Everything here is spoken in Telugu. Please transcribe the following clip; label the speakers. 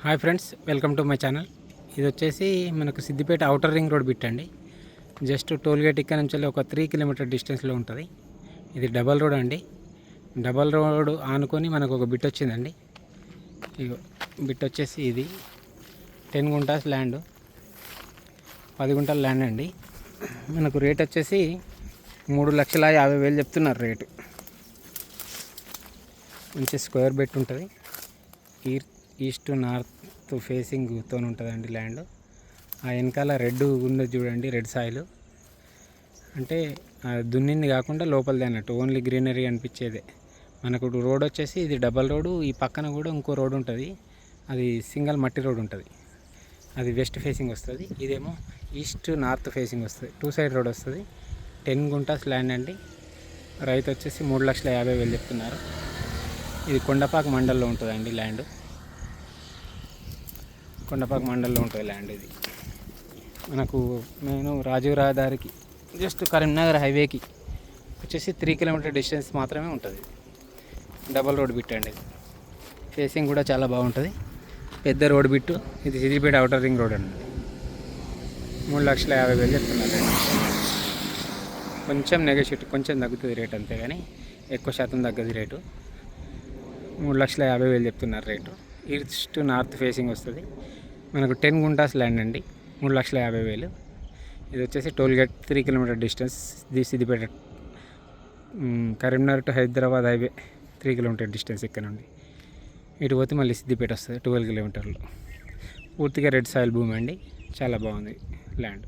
Speaker 1: Hi friends, welcome to my channel. ఇది వచ్చేసి మనకు Siddipet outer ring road bit అండి. జస్ట్ టోల్ గేట్ ఇక్కడ నుంచి ఒక 3 కిలోమీటర్ డిస్టెన్స్లో ఉంటుంది. ఇది డబల్ రోడ్ అండి. డబల్ రోడ్ ఆనుకొని మనకు ఒక బిట్ వచ్చిందండి. ఇగో బిట్ వచ్చేసి ఇది 10 గుంటాస్ ల్యాండ్, 10 గుంటల ల్యాండ్ అండి. మనకు రేట్ వచ్చేసి 3,50,000 చెప్తున్నారు రేటు. మంచి స్క్వేర్ బెట్ ఉంటుంది. ఈస్ట్ నార్త్ ఫేసింగ్తో ఉంటుందండి ల్యాండ్. ఆ వెనకాల రెడ్ ఉంది చూడండి, రెడ్ సాయిల్ అంటే దున్నింది కాకుండా లోపలిది అన్నట్టు, ఓన్లీ గ్రీనరీ అనిపించేదే. మనకు రోడ్ వచ్చేసి ఇది డబల్ రోడ్డు. ఈ పక్కన కూడా ఇంకో రోడ్ ఉంటుంది, అది సింగిల్ మట్టి రోడ్ ఉంటుంది. అది వెస్ట్ ఫేసింగ్ వస్తుంది, ఇదేమో ఈస్ట్ నార్త్ ఫేసింగ్ వస్తుంది. 2 సైడ్ రోడ్ వస్తుంది. 10 గుంటాస్ ల్యాండ్ అండి. రైతు వచ్చేసి 3,50,000 చెప్తున్నారు. ఇది కొండపాక మండల్లో ఉంటుందండి ల్యాండ్. కొండపాక మండల్లో ఉంటుంది ల్యాండ్. ఇది మనకు నేను రాజీవ్ రహదారికి జస్ట్ కరీంనగర్ హైవేకి వచ్చేసి 3 కిలోమీటర్ డిస్టెన్స్ మాత్రమే ఉంటుంది. డబల్ రోడ్ బిట్ అండి. ఫేసింగ్ కూడా చాలా బాగుంటుంది, పెద్ద రోడ్ బిట్టు. ఇది సిద్దిపేట అవుటర్ రింగ్ రోడ్ అండి. 3,50,000 చెప్తున్నారు. కొంచెం నెగోషియేట్, కొంచెం తగ్గుతుంది రేట్ అంతే, కానీ ఎక్కువ శాతం తగ్గదు రేటు. 3,50,000 చెప్తున్నారు రేటు. ఈస్ట్ నార్త్ ఫేసింగ్ వస్తుంది. మనకు 10 గుంటాస్ ల్యాండ్ అండి. 3,50,000. ఇది వచ్చేసి toll gate 3 kilometre distance. Siddipet Karimnagar to Hyderabad highway 3 kilometre distance ఇక్కడ నుండి. ఇటు పోతే మళ్ళీ సిద్దిపేట వస్తుంది 12 కిలోమీటర్లు. పూర్తిగా రెడ్ సాయిల్ భూమి అండి. చాలా బాగుంది ల్యాండ్.